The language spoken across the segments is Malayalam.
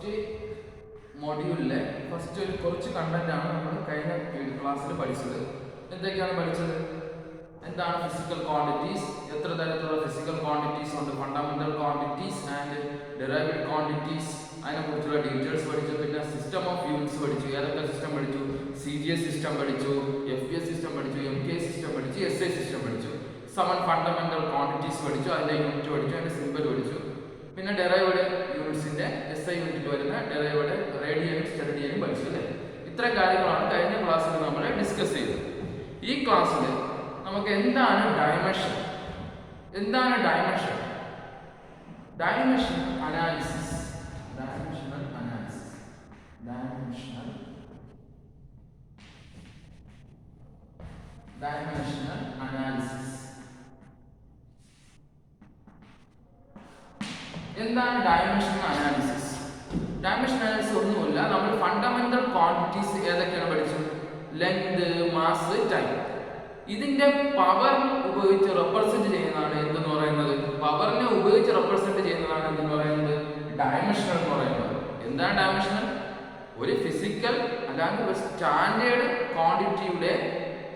ഫസ്റ്റ് മൊഡ്യൂളിലെ ഫസ്റ്റ് കുറച്ച് കണ്ടന്റാണ് നമ്മൾ കഴിഞ്ഞ ക്ലാസ്സിൽ പഠിച്ചത്. എന്തൊക്കെയാണ് പഠിച്ചത്? എന്താണ് ഫിസിക്കൽ ക്വാണ്ടിറ്റീസ്, എത്ര തരത്തിലുള്ള ഫിസിക്കൽ ക്വാണ്ടിറ്റീസ് ഉണ്ട്, fundamental quantities and derived quantities, അതിനെക്കുറിച്ചുള്ള ഡീറ്റെയിൽസ് പഠിച്ചു. പിന്നെ സിസ്റ്റം ഓഫ് യൂണിറ്റ്സ് പഠിച്ചു. ഏതൊക്കെ സിസ്റ്റം പഠിച്ചു? CGS സിസ്റ്റം പഠിച്ചു, FPS സിസ്റ്റം പഠിച്ചു, MK സിസ്റ്റം പഠിച്ചു, SI സിസ്റ്റം പഠിച്ചു. 7 ഫണ്ടമെന്റൽ ക്വാണ്ടിറ്റീസ് പഠിച്ചു, അതിൻ്റെ യൂണിറ്റ് പഠിച്ചു, അതിൻ്റെ സിമ്പിൾ പഠിച്ചു. പിന്നെ ഡെറൈവ്ഡ് യൂണിറ്റ്സിന്റെ SI യൂണിറ്റിൽ വരുന്ന ഡെറൈവ്ഡ് റേഡിയനും സ്റ്റെറഡിയനും പഠിച്ചു അല്ലേ. ഇത്രയും കാര്യങ്ങളാണ് കഴിഞ്ഞ ക്ലാസ്സിൽ നമ്മൾ ഡിസ്കസ് ചെയ്തത്. ഈ ക്ലാസ്സിൽ നമുക്ക് എന്താണ് ഡയമെൻഷൻ, എന്താണ് dimension, dimension analysis, dimensional analysis, dimensional analysis. എന്താണ് ഡയമെൻഷണൽ അനാലിസിസ്? ഡയമെൻഷൻ അനാലിസിസ് ഒന്നുമില്ല, നമ്മൾ ഫണ്ടമെന്റൽ ക്വാണ്ടിറ്റീസ് ഏതൊക്കെയാണ് പഠിച്ചു? Length, mass, time. ഇതിന്റെ പവർ ഉപയോഗിച്ച് റെപ്രസെന്റ് ചെയ്യുന്നതാണ് എന്തെന്ന് പറയുന്നത്, പവറിനെ ഉപയോഗിച്ച് റെപ്രസെന്റ് ചെയ്യുന്നതാണ് എന്തെന്ന് പറയുന്നത് ഡയമെൻഷണൽ എന്ന് പറയുന്നത്. എന്താണ് ഡയമെൻഷണൽ? ഒരു ഫിസിക്കൽ അല്ലാണ്ട് ഒരു സ്റ്റാൻഡേർഡ് ക്വാണ്ടിറ്റിയുടെ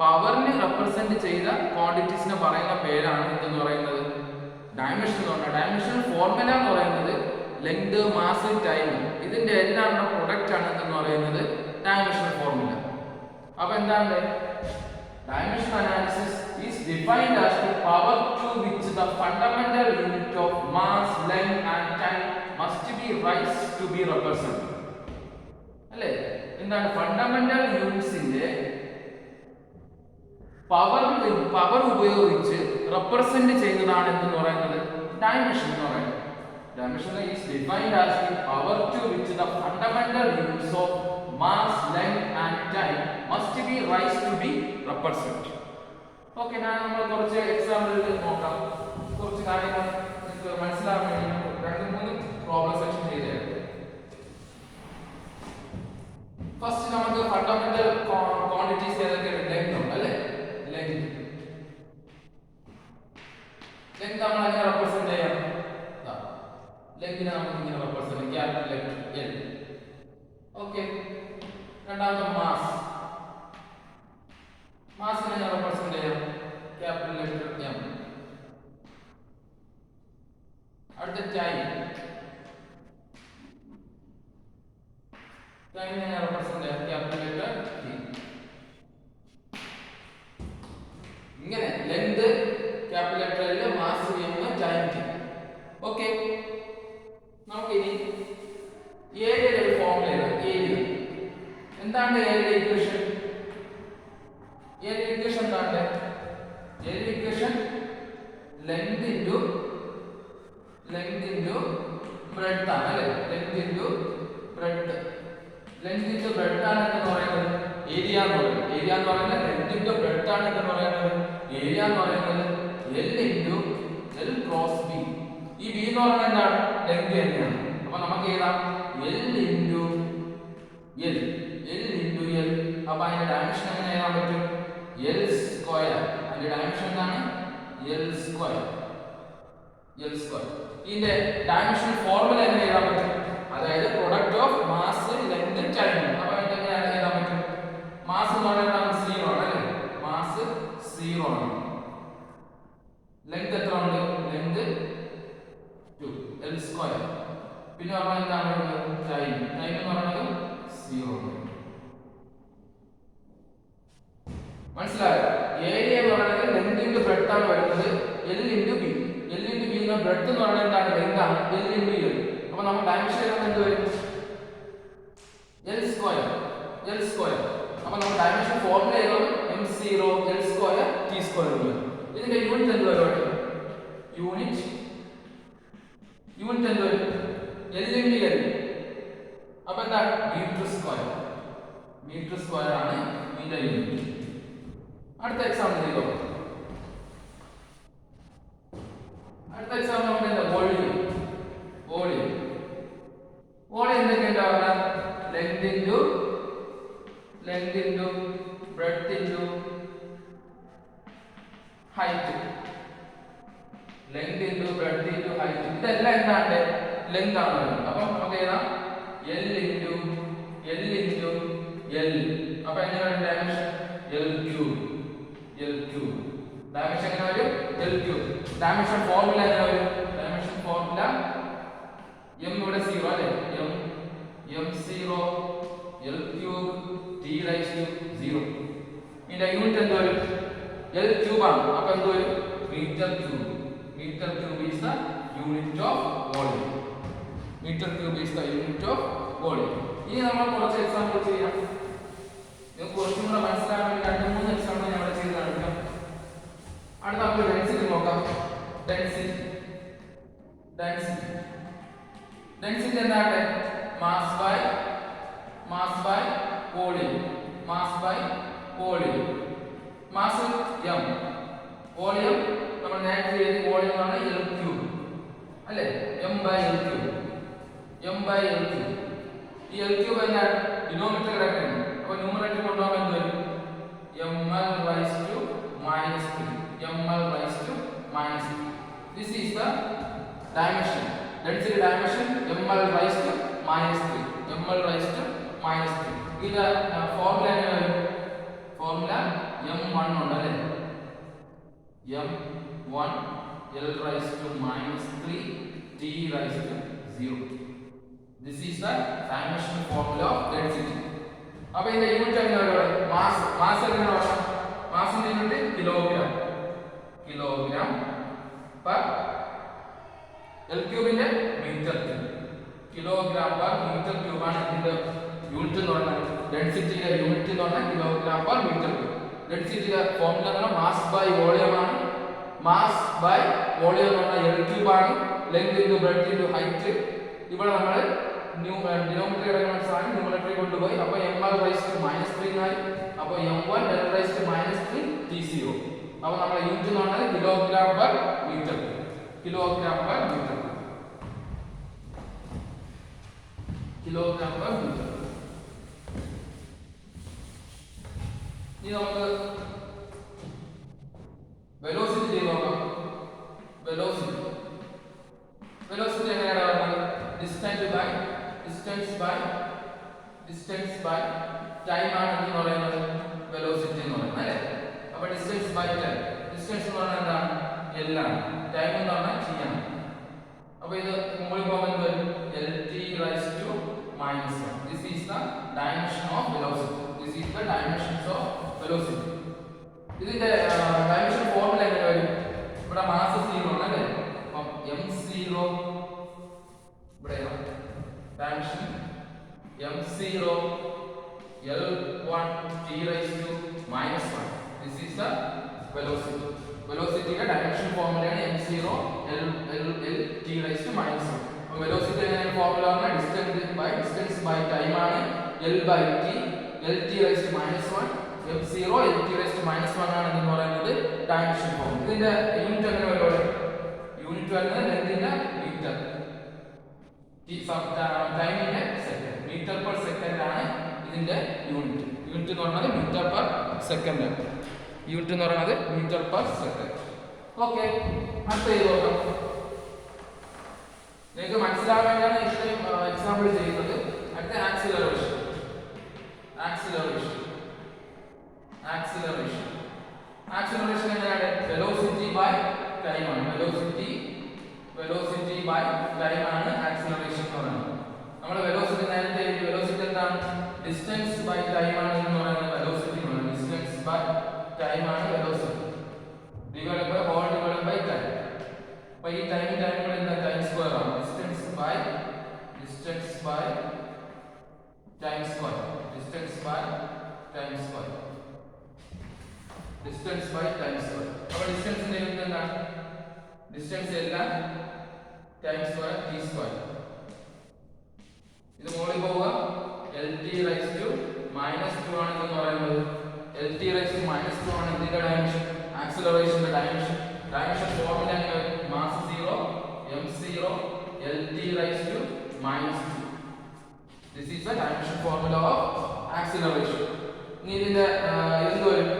പവറിനെ റെപ്രസെന്റ് ചെയ്ത ക്വാണ്ടിറ്റീസിനെ പറയുന്ന പേരാണ് എന്തെന്ന് പറയുന്നത് ഡയമെൻഷൻ എന്ന് പറഞ്ഞാൽ. ഡയമെൻഷണൽ ഫോർമുല എന്ന് പറയുന്നത് ലെങ്ത്, മാസ്, ടൈം, ഇതിന്റെ എല്ലാം പ്രൊഡക്റ്റ് ആണ് എന്ന് പറയുന്നത് ഡയമെൻഷണൽ ഫോർമുല. അപ്പൊ എന്താണ് dimension analysis is defined as the power to which the fundamental unit of mass, length and time must be raised to be represented. അല്ലേ? എന്താണ് ഫണ്ടമെന്റൽ യൂണിറ്റ്സിന്റെ പവർ ഉപയോഗിച്ച് റെപ്രസെന്റ് ചെയ്യുന്നതാണ് എന്ന് പറയുന്നത് ഡയമെൻഷൻ എന്ന് പറയുന്നത്. Dimension is defined as the power to which the fundamental units of mass, length and time must be raised to be represented. Okay, നമ്മൾ കുറച്ച് എക്സാമ്പിളുകൾ നോക്കാം. കുറച്ച് കാര്യങ്ങൾ നിങ്ങൾക്ക് മനസ്സിലാക്കാൻ വേണ്ടി 2-3 പ്രോബ്ലം സെക്ഷൻ ചെയ്തതാണ്. ഫസ്റ്റ് നമുക്ക് ഫണ്ടമെന്റൽ ക്വാണ്ടിറ്റീസ് ഏതൊക്കെയാണ്? ലെങ്ത് ഉണ്ട് അല്ലേ. ലെങ്ത് നമ്മൾ എങ്ങനെ റെപ്രസെന്റ് ചെയ്യാം? ലെങ്തിനെ നമുക്ക് ഇങ്ങനെ റെപ്രസെന്റ് ചെയ്യാം, ക്യാപിറ്റൽ ലെറ്റർ L. ഓക്കെ. രണ്ടാമത്തെ മാസ്, മാസിനെ ഞാൻ റെപ്രസെന്റ് ചെയ്യാം, ക്യാപിറ്റൽ ലെറ്റർ M. അടുത്ത ടൈമിനെ ഞാൻ റെപ്രസെന്റ് ചെയ്യാം, ക്യാപിറ്റൽ ലെറ്റർ T. ഇങ്ങനെ length capital letter L, mass M, time T. Okay. നമുക്ക് ഇനി ഏരിയയുടെ ഒരു ഫോർമുല എഴുതാം. ഏരിയ എന്താണ്? Area equation. ഏരിയ ഇക്വേഷൻ എന്താണ്? Area equation length into breadth ആണ് അല്ലേ. Length into breadth, length into breadth ആണ് എന്ന് പറയുന്നത് ഏരിയ എന്ന് പറയുന്നത്. ഏരിയ എന്ന് പറയുന്നത് ലെങ്ത് ഇൻറ്റു ബ്രെഡ്ത്ത് ആണ് എന്ന് പറയുന്നത്. ഏരിയ എന്ന് പറയുന്നത് L into L cross B. ഈ B എന്ന് പറയുന്നത് എന്താണ്? ലെങ്ത് തന്നെയാണ്. അപ്പൊ നമുക്ക് എഴുതാം L ഇൻറ്റു L. അപ്പൊ അതിന്റെ ഡയമെൻഷൻ എങ്ങനെ എഴുതാൻ പറ്റും? L square. അതിന്റെ ഡയമെൻഷൻ എന്താണ്? L square. ഇതിന്റെ ഡയമെൻഷൻ ഫോർമുല എങ്ങനെ എഴുതാൻ പറ്റും? അതായത് product of mass, length, time. അപ്പൊ അതിന്റെ എങ്ങനെ എഴുതാൻ പറ്റും? മാസ് എന്ന് പറയുന്നത് 0 ആണ് അല്ലേ. മാസ് 0 ആണ്. ലെങ്ത് എത്ര ഉണ്ട്? Length 2 L square. പിന്നെ പറഞ്ഞാൽ എന്താണ്? ടൈം എന്ന് പറയുന്നത് 0 ആണ്. മനസ്സിലായോ? ഏരിയ എന്ന് പറയുന്നത് ലെങ്ത് ഇൻറ്റു ബ്രെഡ്ത്ത് ആണ് വരുന്നത്. L into B. L into B എന്ന ബ്രെഡ്ത്ത് എന്ന് പറയുന്നത് എന്താണ്? ലെങ്ത് ആണ്. L into L. അപ്പോൾ നമ്മൾ ഡയമെൻഷൻ എഴുതുന്നത് എന്ത് വരും? L square. അപ്പോൾ നമ്മൾ ഡയമെൻഷൻ ഫോർമുല എഴുതുന്നത് M0 L square T square വരും. ഇതിന്റെ യൂണിറ്റ് എന്ത് വരും? യൂണിറ്റ് എന്ത് വരും? L into L. അപ്പോൾ എന്താ? മീറ്റർ സ്ക്വയർ ആണ് ഇതിന്റെ യൂണിറ്റ്. അടുത്ത എക്സാമ്പിൾ ചെയ്തോ. അടുത്ത എക്സാമ്പിൾ നമുക്ക് എന്താ? വോളിയം എന്തൊക്കെ ഉണ്ടാവുക? Length into breadth into height. Length into breadth into height. ഇതെല്ലാം എന്താണ്? ലെങ്ത് ആണ്. അപ്പം നമുക്ക് എഴുതാം L into L. അപ്പൊ എങ്ങനെയാണ് ഡയമെൻഷൻ L cube. ഡയമെൻഷൻ എങ്ങനെ വരും L cube. ഡയമെൻഷൻ ഫോർമുല എങ്ങനെ വരും ഡയമെൻഷൻ ഫോർമുല m ഇവിടെ 0 അല്ലേ m 0 L cube t raised to 0. ഇതിന്റെ യൂണിറ്റ് എന്ത് വരും L cube ആണ്. അപ്പൊ എന്ത് വരും metre cube is the unit of volume. Meter cube is the unit of volume. ഇനി നമ്മൾ കുറച്ച് എക്സാമ്പിൾ ചെയ്യാം. നിങ്ങൾക്ക് കുറച്ചും കൂടെ മനസ്സിലാക്കാൻ വേണ്ടി 2-3 എക്സാമ്പിൾ ഞാൻ ഇവിടെ ചെയ്ത് കാണിക്കാം. അടുത്ത നമുക്ക് ഡെൻസിറ്റി നോക്കാം. ഡെൻസിറ്റി എന്താണ് mass by volume. Mass m, volume നമ്മൾ നേരത്തെ ചെയ്ത വോളിയം ആണ് L ക്യൂബ് അല്ലേ m by L ക്യൂബ്. ഈ L ക്യൂബ് എന്താണ് ഡിനോമിനേറ്റർ കിടക്കുന്നത്. അപ്പോൾ ന്യൂമറേറ്റർ കൊണ്ടുപോകാൻ എന്ത് വരും ml raised to minus 3. This is the dimension. Density dimension ml raised to minus 3. ഇത് ഫോർമുല എങ്ങനെ വരും ഫോർമുല m1 ഉണ്ട് അല്ലേ m1 L raised to minus 3 t raised to 0. This is the dimension formula of density. അപ്പോൾ ഇതിന്റെ യൂണിറ്റ് എങ്ങനെ വരും മാസ് എങ്ങനെ വരും മാസിന്റെ യൂണിറ്റ് കിലോഗ്രാം per L ക്യൂബിന്റെ metre cube. Kilogram per metre cube ആണ് ഇതിന്റെ യൂണിറ്റ് എന്ന് പറയുന്നത്. ഡെൻസിറ്റിയുടെ യൂണിറ്റ് എന്ന് പറഞ്ഞാൽ കിലോഗ്രാം per മീറ്റർ ക്യൂബ്. ഡെൻസിറ്റിയുടെ ഫോർമുല എന്ന് പറഞ്ഞാൽ മാസ് ബൈ വോളിയം ആണ്. മാസ് ബൈ വോളിയം എന്ന് പറഞ്ഞാൽ L ക്യൂബ് ആണ്. Length into breadth into height. ഇവിടെ നമ്മൾ ഡിനോമിനേറ്റർ കിടക്കുന്ന സാധനം ന്യൂമറേറ്ററിൽ കൊണ്ടുപോയി. അപ്പോൾ ml raised to minus 3 ആയി. അപ്പോൾ m1 L raised to minus 3 t0. അപ്പോൾ നമ്മുടെ യൂണിറ്റ് എന്ന് പറഞ്ഞാൽ കിലോഗ്രാം per മീറ്റർ. ഇനി നമുക്ക് വെലോസിറ്റി ചെയ്ത് നോക്കാം. വെലോസിറ്റി എങ്ങനെയാണ് പറഞ്ഞത് ഡിസ്റ്റൻസ് ബൈ ടൈം ആണ് എന്ന് പറയുന്നത് വെലോസിറ്റി എന്ന് പറയുന്നത് അല്ലേ. അപ്പോൾ ഡിസ്റ്റൻസ് ബൈ ടൈം. ഡിസ്റ്റൻസ് എന്ന് പറഞ്ഞാൽ എന്താണ് L ആണ്. ടൈം എന്ന് പറഞ്ഞാൽ t ആണ്. അപ്പോൾ ഇത് മുകളിൽ പോകുമ്പോൾ വരും lt raised to minus 1. This is the dimension of velocity. ഇതിന്റെ ഡയമെൻഷൻ ഫോർമുല എങ്ങനെ വരും ഇവിടെ മാസ് 0 ആണ് അല്ലേ. അപ്പം m0 ഇവിടെ dimension m0 L1 t raised to minus 1. This is the velocity. വെലോസിറ്റിയുടെ ഡയമെൻഷൻ ഫോർമുലയാണ് m0 L t raised to minus 1. അപ്പോൾ വെലോസിറ്റി എങ്ങനെ ഫോർമുല ആണ് ഡിസ്റ്റൻസ് ബൈ ടൈം ആണ് L by t lt raised to minus 1 m0 lt raised to minus 1 ആണ് എന്ന് പറയുന്നത് ഡയമെൻഷൻ ഫോർമുല. ഇതിന്റെ യൂണിറ്റ് എങ്ങനെ വരും യൂണിറ്റ് വരുന്നത് ലെങ്തിന്റെ മീറ്റർ ടൈമിന്റെ സെക്കൻഡ്. മീറ്റർ പെർ സെക്കൻഡ് ആണ് ഇതിന്റെ യൂണിറ്റ് എന്ന് പറയുന്നത് മീറ്റർ പെർ സെക്കൻഡ്. ഓക്കെ അടുത്ത നോക്കാം. നിങ്ങൾക്ക് മനസ്സിലാവാൻ വേണ്ടിയാണ് ഇത്രയും എക്സാമ്പിൾ ചെയ്യുന്നത്. അടുത്ത ആക്സിലറേഷൻ എങ്ങനെയാണ് വെലോസിറ്റി ബൈ ടൈം ആണ്. വെലോസിറ്റി ബൈ ടൈം ആണ് ആക്സിലറേഷൻ എന്ന് പറയുന്നത്. നമ്മുടെ വെലോസിറ്റി നേരത്തെ വെലോസിറ്റി എന്താണ് ഡിസ്റ്റൻസ് ബൈ ടൈം ആണ് എന്ന് പറയുന്നത് വെലോസിറ്റി. ഡിസ്റ്റൻസ് ബൈ ടൈം ആണ് velocity divide by whole divide by time. അപ്പോൾ ഈ ടൈം എന്താ ടൈം സ്ക്വയർ ആണ്. Distance by time square. അപ്പോൾ ഡിസ്റ്റൻസിന്റെ യൂണിറ്റ് എന്താണ് ഡിസ്റ്റൻസ് എല്ലാം ടൈം സ്ക്വയർ t സ്ക്വയർ. ഇത് മുകളിൽ പോവുക lt raised to minus 2 ആണ് എന്ന് പറയുന്നത്. lt raised to minus 2 ആണ് ഇതിന്റെ ഡയമെൻഷൻ. ആക്സിലറേഷന്റെ dimension formula mass 0 m0 lt raised to minus 2. This is the dimension formula of acceleration. ഇനി ഇതിന്റെ എന്ത് വരും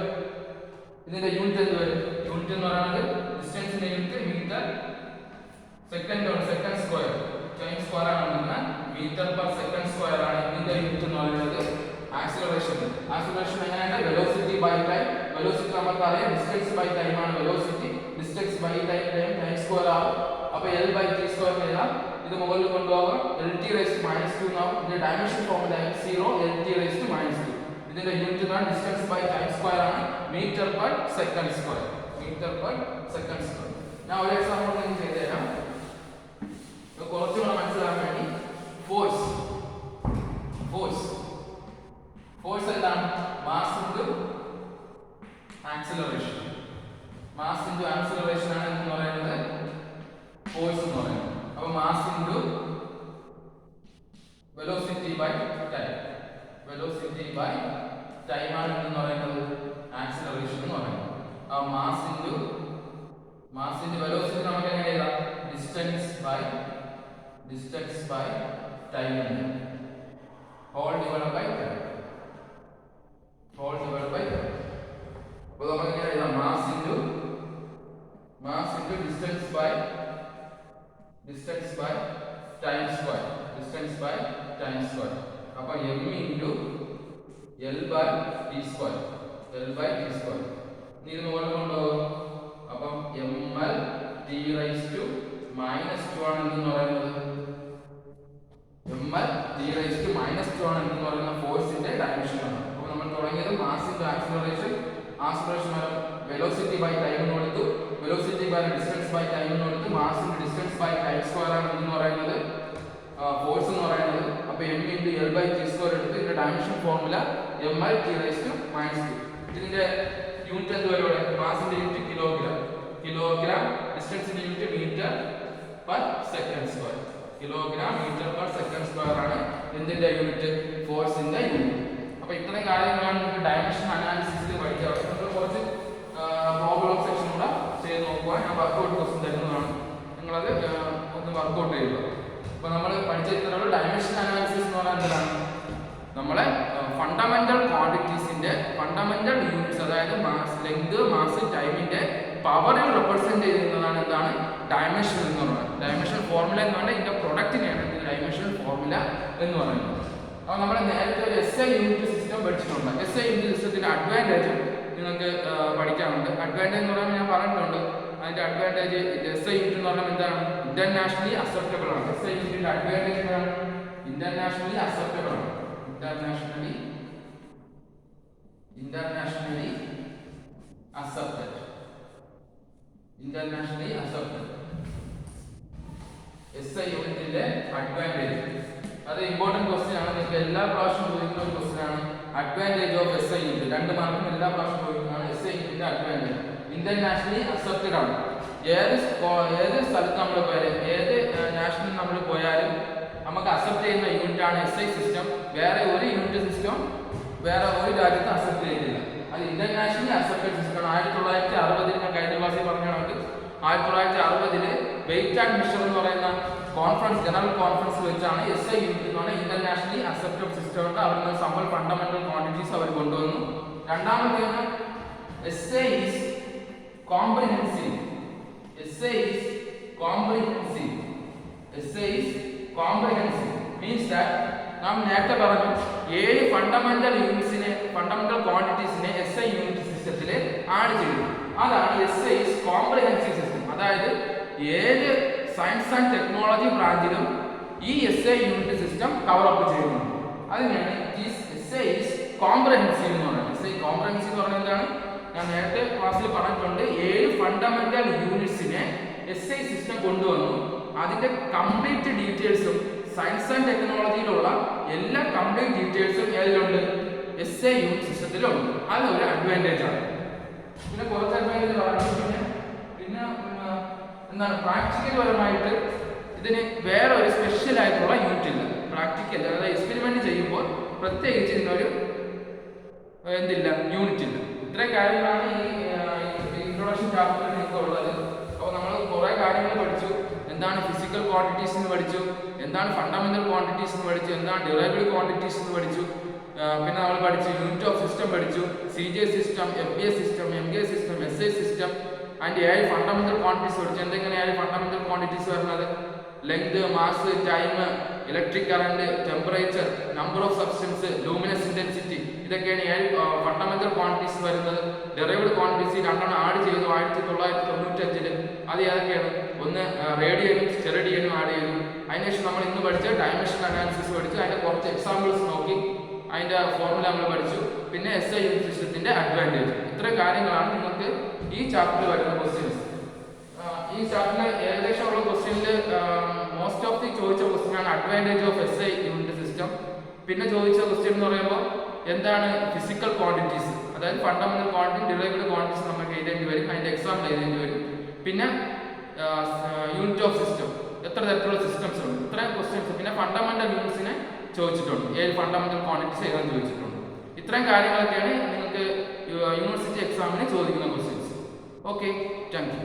ഇതിന്റെ യൂണിറ്റ് എന്ത് വരും യൂണിറ്റ് എന്ന് പറയുന്നത് ഡിസ്റ്റൻസിന്റെ unit metre second square. Time square ആണ് മീറ്റർ പെർ സെക്കൻഡ് ആക്സിലറേഷൻ എങ്ങനെയാണ്? Velocity by time. വെലോസിറ്റി നമുക്കറിയാം ഡിസ്റ്റൻസ് ബൈ ടൈം ആണ് velocity. Distance by time time square ആവും. അപ്പോൾ L ബൈ T സ്ക്വയർ എഴുതാം. ഇത് മുകളിൽ കൊണ്ടുപോകാം. LT റൈസ് ടു -2 എന്നാവും. ഇതിന്റെ dimension formula 0 LT raise to -2. ഇതിന്റെ യൂണിറ്റ് ആണ് ഡിസ്റ്റൻസ് ബൈ ടൈം സ്ക്വയർ ആണ് metre per second square. Metre per second square. ഞാൻ ഒരു എക്സാമ്പിൾ ഞാൻ ചെയ്തു തരാം. കുറച്ചുകൂടെ മനസ്സിലാക്കാൻ വേണ്ടി. ഫോഴ്സ് എന്താണ്? Mass into acceleration. Mass into acceleration ആണ് എന്ന് പറയുന്നത് ഫോഴ്സ് എന്ന് പറയുന്നത്. അപ്പോൾ mass into velocity by time. Velocity by time ആണ് എന്ന് പറയുന്നത് ആക്സിലറേഷൻ എന്ന് പറയുന്നത്. ആ മാസിന്റെ വെലോസിറ്റി നമുക്ക് എങ്ങനെ എഴുതാം? Distance by time whole divide by time. അപ്പോൾ നമുക്ക് എങ്ങനെ എഴുതാം? Mass into distance by time square. അപ്പോൾ m into L by T square. ഇത് മുകളിൽ കൊണ്ടുപോകും. അപ്പം ml T റൈസ് ടു -2 ആണ് എന്ന് പറയുന്നത്. ml T റൈസ് ടു -2 ആണ് എന്ന് പറയുന്ന ഫോഴ്സിന്റെ ഡയമെൻഷൻ ആണ്. അപ്പോൾ നമ്മൾ തുടങ്ങിയത് മാസ് ഇൻടു ആക്സിലറേഷൻ വരെ വെലോസിറ്റി ബൈ ടൈം എന്ന് കൊടുത്തു. Velocity by distance by time എന്ന് കൊടുത്തു. Mass into distance by time square ആണ് എന്ന് പറയുന്നത് ഫോഴ്സ് എന്ന് പറയുന്നത്. അപ്പോൾ m into L by T square എടുത്ത് ഇതിന്റെ dimension formula ml T raise to -2. ഇതിന്റെ യൂണിറ്റ് എന്തുവരെ? മാസിന്റെ യൂണിറ്റ് കിലോഗ്രാം, ഡിസ്റ്റൻസിന്റെ unit metre per second square. Kilogram metre per second square ആണ് എന്തിന്റെ യൂണിറ്റ്? ഫോഴ്സിന്റെ യൂണിറ്റ്. അപ്പോൾ ഇത്രയും കാര്യങ്ങളാണ് നിങ്ങൾക്ക് ഡയമെൻഷൻ അനാലിസിസിൽ പഠിക്കുക. നിങ്ങൾ കുറച്ച് പ്രോബ്ലം സെക്ഷൻ കൂടെ ചെയ്ത് നോക്കുക. ഞാൻ വർക്കൗട്ട് ക്വസ്റ്റ്യൻ തരുന്നതാണ്. നിങ്ങളത് ഒന്ന് വർക്കൗട്ട് ചെയ്യുക. അപ്പോൾ നമ്മൾ പഠിച്ച ഇത്രയുള്ള ഡയമെൻഷൻ അനാലിസിസ് എന്ന് പറഞ്ഞാൽ എന്താണ്? നമ്മളെ ഫണ്ടമെന്റൽ ക്വാണ്ടിറ്റീസിന്റെ ഫണ്ടമെന്റൽ യൂണിറ്റ്സ്, അതായത് മാസ്, ലെങ്ത്, മാസ്, ടൈമിന്റെ പവറിൽ റെപ്രസെന്റ് ചെയ്യുന്നതാണ് എന്താണ് ഡയമെൻഷൻ എന്ന് പറയുന്നത്. ഡയമെൻഷൻ ഫോർമുല എന്ന് പറഞ്ഞാൽ ഇതിന്റെ പ്രൊഡക്റ്റിനെയാണ് ഡയമെൻഷൻ ഫോർമുല എന്ന് പറയുന്നത്. അപ്പോൾ നമ്മൾ നേരത്തെ ഒരു SI യൂണിറ്റ് സിസ്റ്റം പഠിച്ചിട്ടുണ്ട്. SI യൂണിറ്റ് സിസ്റ്റത്തിന്റെ അഡ്വാൻറ്റേജ് നിങ്ങൾക്ക് പഠിക്കാനുണ്ട്. അഡ്വാൻറ്റേജ് എന്ന് പറയുമ്പോൾ ഞാൻ പറഞ്ഞിട്ടുണ്ട്. അതിന്റെ അഡ്വാൻറ്റേജ് SI യൂണിറ്റ് എന്ന് പറഞ്ഞാൽ എന്താണ്? ഇന്റർനാഷണലി അക്സെപ്റ്റബിൾ ആണ്. SI യൂണിറ്റിന്റെ അഡ്വാൻറ്റേജ് എന്താണ്? ഇന്റർനാഷണലി അക്സെപ്റ്റബിൾ ആണ്. Internationally accepted. SI യൂണിറ്റിന്റെ അഡ്വാൻറ്റേജ് അത് ഇമ്പോർട്ടന്റ് ക്വസ്റ്റ്യൻ ആണ്. നിങ്ങൾക്ക് എല്ലാ പ്രാവശ്യം ചോദിക്കുന്ന ഒരു ക്വസ്റ്റ്യൻ ആണ്. അഡ്വാൻറ്റേജ് ഓഫ് SI യൂണിറ്റ് 2 മാർക്കും എല്ലാ പ്രാവശ്യം ചോദിക്കുന്നതാണ്. SI യൂണിറ്റിന്റെ അഡ്വാൻറ്റേജ് ഇന്റർനാഷണലി അക്സെപ്റ്റഡ് ആണ്. ഏത് സ്ഥലത്ത് നമ്മൾ പോയാലും, ഏത് നാഷണൽ നമ്മൾ പോയാലും നമുക്ക് അക്സെപ്റ്റ് ചെയ്യുന്ന യൂണിറ്റ് ആണ് SI സിസ്റ്റം. വേറെ ഒരു യൂണിറ്റ് സിസ്റ്റം വേറെ ഒരു രാജ്യത്ത് അക്സെപ്റ്റ് ചെയ്യുന്നില്ല. അത് ഇന്റർനാഷണലി അക്സെപ്റ്റഡ് സിസ്റ്റമാണ്. 1960 ഞാൻ കഴിഞ്ഞ ക്ലാസ്സിൽ പറഞ്ഞാണ്. 1960 വെയിറ്റ് ആൻഡ് മിഷർ എന്ന് പറയുന്ന കോൺഫറൻസ്, ജനറൽ കോൺഫറൻസ് വെച്ചാണ് SI യൂണിറ്റ് എന്ന് പറഞ്ഞാൽ ഇന്റർനാഷണലി അക്സെപ്റ്റഡ് സിസ്റ്റം ഉണ്ട്. അവിടെ നിന്ന് സമ്പൽ ഫണ്ടമെന്റൽ ക്വാണ്ടിറ്റീസ് അവർ കൊണ്ടുവന്നു. രണ്ടാമത്തേന്ന് SI is comprehensive. Comprehensive means that നാം നേരത്തെ പറഞ്ഞു 7 ഫണ്ടമെന്റൽ യൂണിറ്റ്സിനെ, ഫണ്ടമെന്റൽ ക്വാണ്ടിറ്റീസിനെ SI യൂണിറ്റ് സിസ്റ്റത്തിൽ ആഡ് ചെയ്തു. അതാണ് SI കോംപ്രിഹെൻസീവ് സിസ്റ്റം. അതായത് ഏത് സയൻസ് ആൻഡ് ടെക്നോളജി ബ്രാഞ്ചിലും ഈ SI unit system cover up ചെയ്യുന്നു. അതിനാണ് SI കോംപ്രിഹെൻസീവ് എന്ന് പറയുന്നത്. SI കോംപ്രിഹെൻസീവ് എന്ന് പറയുന്നത് എന്താണ്? ഞാൻ നേരത്തെ ക്ലാസ്സിൽ പറഞ്ഞിട്ടുണ്ട്. 7 ഫണ്ടമെന്റൽ യൂണിറ്റ്സിനെ SI സിസ്റ്റം കൊണ്ടുവന്നു. അതിന്റെ കംപ്ലീറ്റ് ഡീറ്റെയിൽസും സയൻസ് ആൻഡ് ടെക്നോളജിയിലുള്ള എല്ലാ കംപ്ലീറ്റ് ഡീറ്റെയിൽസും ഏതിലുണ്ട്? SI unit സിസ്റ്റത്തിലുണ്ട്. അതൊരു അഡ്വാൻറ്റേജ് ആണ്. പിന്നെ കുറച്ച് അഡ്വാൻറ്റേജ് പറഞ്ഞു. പിന്നെ എന്താണ്, പ്രാക്ടിക്കൽ പരമായിട്ട് ഇതിന് വേറെ ഒരു സ്പെഷ്യൽ ആയിട്ടുള്ള യൂണിറ്റ് ഇല്ല. പ്രാക്ടിക്കൽ അതായത് എക്സ്പെരിമെന്റ് ചെയ്യുമ്പോൾ പ്രത്യേകിച്ച് ഇതിനൊരു എന്തില്ല, യൂണിറ്റ് ഇല്ല. ഇത്രയും കാര്യങ്ങളാണ് ഈ ഇൻട്രൊഡക്ഷൻ ചാപ്റ്ററിൽ നിങ്ങൾക്ക് ഉള്ളത്. അപ്പോൾ നമ്മൾ കുറേ കാര്യങ്ങൾ പഠിച്ചു. എന്താണ് ഫിസിക്കൽ ക്വാണ്ടിറ്റീസ് എന്ന് പഠിച്ചു, എന്താണ് ഫണ്ടമെന്റൽ ക്വാണ്ടിറ്റീസ് എന്ന് പഠിച്ചു, എന്താണ് ഡ്യൂറബിൾ ക്വാണ്ടിറ്റീസ് എന്ന് പഠിച്ചു. പിന്നെ നമ്മൾ പഠിച്ചു യൂണിറ്റ് ഓഫ് സിസ്റ്റം പഠിച്ചു, CJ system, FBA system, MGA system, SI system and 7 fundamental quantities പഠിച്ചു. എന്തെങ്കിലും 7 ഫണ്ടമെന്റൽ ക്വാണ്ടിറ്റീസ് വരുന്നത് length, mass, time, electric current, temperature, number of substance, luminous intensity, ഇതൊക്കെയാണ് 7 ഫണ്ടമെന്റൽ ക്വാണ്ടിറ്റീസ് വരുന്നത്. ഡെറൈവ്ഡ് ക്വാണ്ടിറ്റീസ് രണ്ടെണ്ണം ആഡ് ചെയ്തു 1995. അത് ഏതൊക്കെയാണ്? ഒന്ന് റേഡിയനും സ്റ്റെറിഡിയനും ആഡ് ചെയ്തു. അതിനുശേഷം നമ്മൾ ഇന്ന് പഠിച്ച ഡയമെൻഷൻ അനാലിസിസ് പഠിച്ചു. അതിന്റെ കുറച്ച് എക്സാമ്പിൾസ് നോക്കി, അതിന്റെ ഫോർമുല നമ്മൾ പഠിച്ചു. പിന്നെ SI യൂണിറ്റ് സിസ്റ്റത്തിന്റെ അഡ്വാൻറ്റേജ്. ഇത്രയും കാര്യങ്ങളാണ് നിങ്ങൾക്ക് ഈ ചാപ്റ്ററിൽ വരുന്ന ക്വസ്റ്റ്യൻസ്. ഈ ചാപ്റ്ററിൽ ഏകദേശം ഉള്ള ക്വസ്റ്റ്യനിൽ മോസ്റ്റ് ഓഫ് ദി ചോദിച്ച ക്വസ്റ്റ്യൻ ആണ് advantage of SI unit system. പിന്നെ ചോദിച്ച ക്വസ്റ്റ്യൻ എന്ന് പറയുമ്പോൾ എന്താണ് ഫിസിക്കൽ ക്വാണ്ടിറ്റീസ്, അതായത് ഫണ്ടമെന്റൽ ക്വാണ്ടിറ്റി, ഡിറൈവ്ഡ് ക്വാണ്ടിറ്റീസ് നമുക്ക് എഴുതേണ്ടി വരും, അതിന്റെ എക്സാമ്പിൾ എഴുതേണ്ടി വരും. പിന്നെ യൂണിറ്റ് ഓഫ് സിസ്റ്റം, എത്ര തരത്തിലുള്ള സിസ്റ്റംസ് ഉണ്ട്, ഇത്രയും ക്വസ്റ്റ്യൻസ്. പിന്നെ ഫണ്ടമെന്റൽ യൂണിറ്റ്സിനെ ചോദിച്ചിട്ടുണ്ട്, 7 ഫണ്ടമെന്റൽ ക്വാണ്ടിറ്റീസ് എഴുതാൻ ചോദിച്ചിട്ടുണ്ട്. ഇത്രയും കാര്യങ്ങളൊക്കെയാണ് നിങ്ങൾക്ക് യൂണിവേഴ്സിറ്റി എക്സാമിന് ചോദിക്കുന്ന ക്വസ്റ്റ്യൻസ്. Okay, thank you.